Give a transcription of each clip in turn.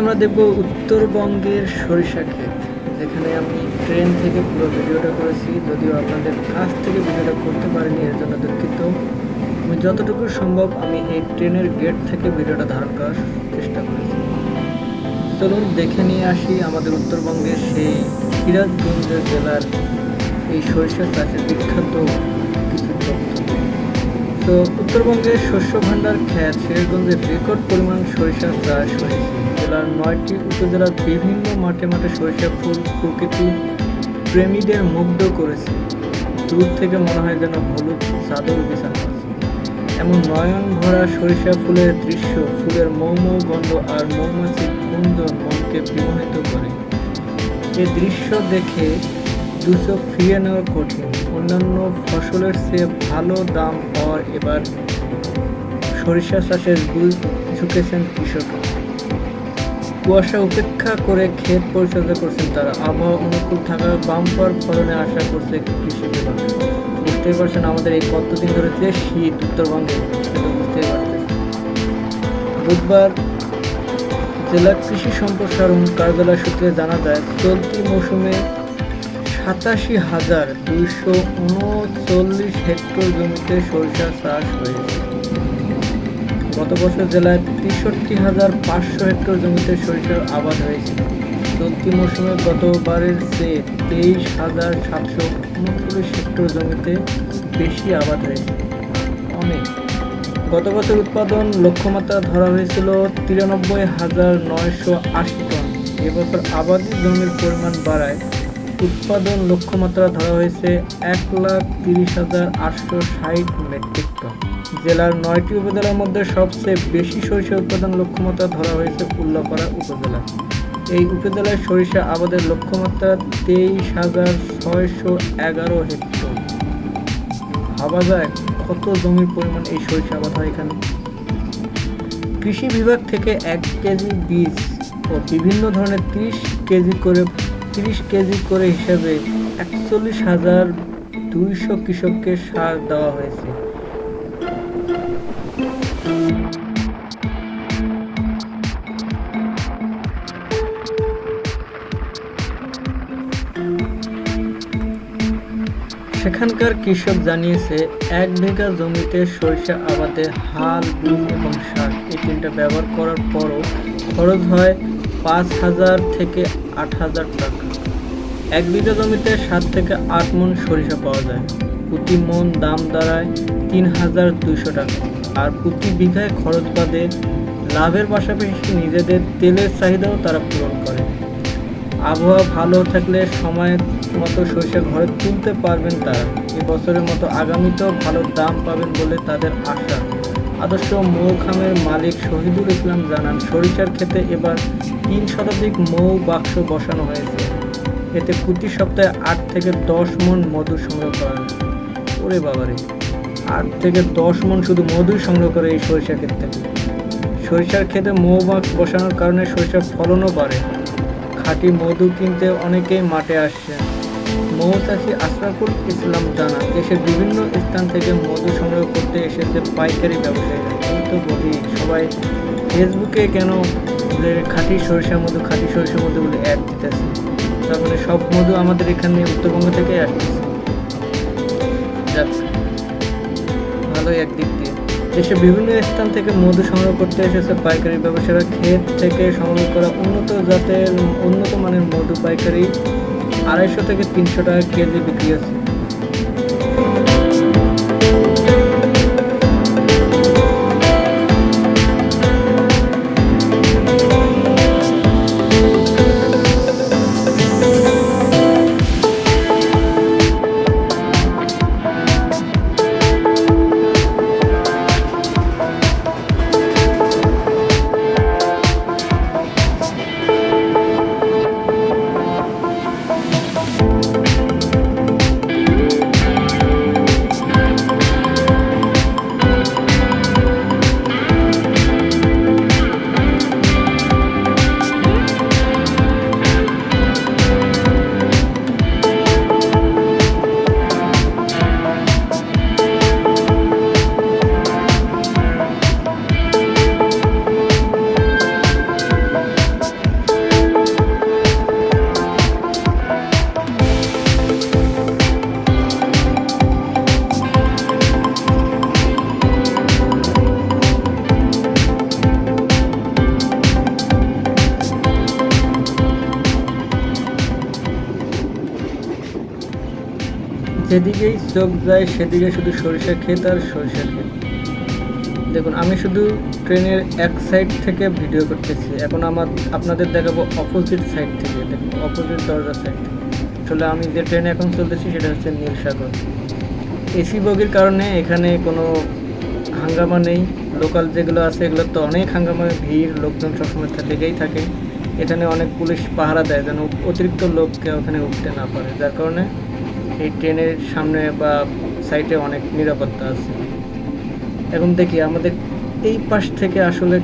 আমরা দেখব উত্তরবঙ্গের সরিষা ক্ষেত, যেখানে আমি ট্রেন থেকে পুরো ভিডিওটা করেছি। যদিও আপনাদের কাছ থেকে ভিডিওটা করতে পারিনি, এর জন্য দুঃখিত। আমি যতটুকু সম্ভব আমি এই ট্রেনের গেট থেকে ভিডিওটা ধারণ করার চেষ্টা করেছি। চলুন দেখে নিয়ে আসি আমাদের উত্তরবঙ্গের সেই সিরাজগঞ্জ জেলার এই সরিষা চাষের বিখ্যাত কিছু তথ্য। তো উত্তরবঙ্গের শস্য ভাণ্ডার খ্যাত সিরাজগঞ্জে রেকর্ড পরিমাণ সরিষা চাষ হয়েছে। জেলার 9টি উপজেলার বিভিন্ন মাঠে মাঠে সরিষা ফুল প্রকৃতি প্রেমীদের মুগ্ধ করেছে। দূর থেকে মনে হয় যেন হলুদ চাদর বিছানো আছে। এমন নয়ন ভরা সরিষা ফুলের দৃশ্য, ফুলের মৌ মৌ গন্ধ আর মৌমাছির কুঞ্জন মনকে বিমোহিত করে। এই দৃশ্য দেখে দুচোখ ফিরিয়ে নেওয়া কঠিন। অন্যান্য ফসলের চেয়ে ভালো দাম পাওয়ার এবার সরিষা চাষের গুল ঝুঁকেছেন কৃষকরা। কুয়াশা উপেক্ষা করে ক্ষেত পরিচর্যা করছেন তারা। আবহাওয়া অনুকূল থাকার বাম্পার ফলনে আশা করছে কৃষি বিভাগ। বুঝতেই পারছেন আমাদের এই কতদিন ধরে যে শীত উত্তরবঙ্গে, সেটা বুঝতেই পারছেন। বুধবার জেলা কৃষি সম্প্রসারণ কার্যালয় সূত্রে জানা যায়, চলতি মৌসুমে 87,239 হেক্টর জমিতে সরিষা চাষ হয়েছে। গত বছর জেলায় 63,500 হেক্টর জমিতে সরিষার আবাদ হয়েছিল। চলতি মৌসুমে গতবারের চেয়ে 23,739 হেক্টর জমিতে বেশি আবাদ হয়েছে। অনেক। গত বছর উৎপাদন লক্ষ্যমাত্রা ধরা হয়েছিল 93,980 টন। এবছর আবাদি জমির পরিমাণ বাড়ায় উৎপাদন লক্ষ্যমাত্রা ধরা হয়েছে 1,30,860 মেট্রিক টন। জেলার 9টি উপজেলার মধ্যে সবচেয়ে বেশি সরিষা উৎপাদন লক্ষ্যমাত্রা ধরা হয়েছে উল্লাপাড়া উপজেলায়। এই উপজেলায় সরিষা আবাদের লক্ষ্যমাত্রা 23,611 হেক্টর। ভাবা যায় কত জমির পরিমাণ এই সরিষা আবাদ হয় এখানে। কৃষি বিভাগ থেকে 1 কেজি বীজ ও বিভিন্ন ধরনের 30 কেজি করে হিসাবে 41,200 কৃষককে সার দেওয়া হয়েছে। সেখানকার কৃষক জানিয়েছে, 1 বিঘা জমিতে সরিষা আবাদে হাল, বীজ এবং সার এই তিনটা ব্যবহার করার পরও খরচ হয় 5,000 থেকে 8,000 টাকা। 1 বিঘা জমিতে 7 থেকে 8 মণ সরিষা পাওয়া যায়। প্রতি মণ দাম দাঁড়ায় 3,200 টাকা। আর প্রতি বিঘায় খরচ বাদে লাভের পাশাপাশি নিজেদের তেলের চাহিদাও তারা পূরণ করে। আবহাওয়া ভালো থাকলে সময় মতো সরিষা ঘরে তুলতে পারবেন তারা। এবছরের মতো আগামীতেও ভালো দাম পাবেন বলে তাদের আশা। আদর্শ মৌ খামের মালিক শহীদুল ইসলাম জানান, সরিষার ক্ষেতে এবার 3 শতাধিক মৌ বাক্স বসানো হয়েছে। এতে প্রতি সপ্তাহে 8 থেকে 10 মণ মধু সংগ্রহ করা হয়। ওরে বাবারে, 8 থেকে 10 মণ শুধু মধু সংগ্রহ করে এই সরিষা ক্ষেত থেকে। সরিষার ক্ষেতে মৌ বাক্স বসানোর কারণে সরিষার ফলনও বাড়ে। খাঁটি মধু কিনতে অনেকেই মাঠে আসছেন। মৌচাষী আশরাফুল ইসলাম জানান, দেশের বিভিন্ন স্থান থেকে মধু সংগ্রহ করতে এসেছে পাইকারি ব্যবসায়ীরা। কিন্তু বলি, সবাই ফেসবুকে কেন খাঁটি সরিষা মধু বলে অ্যাড দিতেছে। তার মানে সব মধু আমাদের এখানে উত্তরবঙ্গ থেকেই আসতেছে। ভালোই একদিক দিয়ে। দেশের বিভিন্ন স্থান থেকে মধু সংগ্রহ করতে এসেছে পাইকারি ব্যবসায়ীরা। ক্ষেত থেকে সংগ্রহ করা উন্নত মানের মধু পাইকারি 250 থেকে 300 টাকা কেজি বিক্রি আছে। যেদিকেই চোখ যায় সেদিকে শুধু সরিষা ক্ষেত আর সরিষা ক্ষেত। দেখুন, আমি শুধু ট্রেনের এক সাইড থেকে ভিডিও করতেছি, এখন আপনাদের দেখাবো অপোজিট সাইড থেকে। দেখুন, অপোজিট দরজার সাইড থেকে। আসলে আমি যে ট্রেনে এখন চলতেছি সেটা হচ্ছে নীলসাগর। এসি বগির কারণে এখানে কোনো হাঙ্গামা নেই। লোকাল যেগুলো আছে এগুলো তো অনেক হাঙ্গামা, ভিড়, লোকজন সবসময় লেগেই থাকে। এখানে অনেক পুলিশ পাহারা দেয় যেন অতিরিক্ত লোককে ওখানে উঠতে না পারে, যার কারণে এই ট্রেনের সামনে বা সাইডে অনেক নিরাপত্তা আছে। এখন দেখি আমাদের এই পাশ থেকে আসলে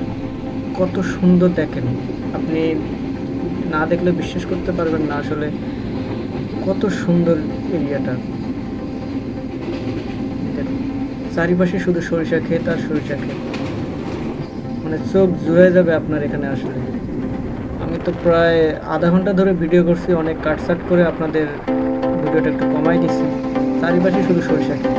কত সুন্দর, দেখেন আপনি না দেখলে বিশ্বাস করতে পারবেন না আসলে কত সুন্দর এরিয়াটা। দেখুন, চারিপাশে শুধু সরিষা ক্ষেত আর সরিষা ক্ষেত, মানে চোখ জুড়ে যাবে আপনার এখানে আসলে। আমি তো প্রায় আধা ঘন্টা ধরে ভিডিও করছি, অনেক কাটসাট করে আপনাদের ভিডিওটা একটু কমাই দিচ্ছি। চারিপাশে শুধু সরিষা ক্ষেত।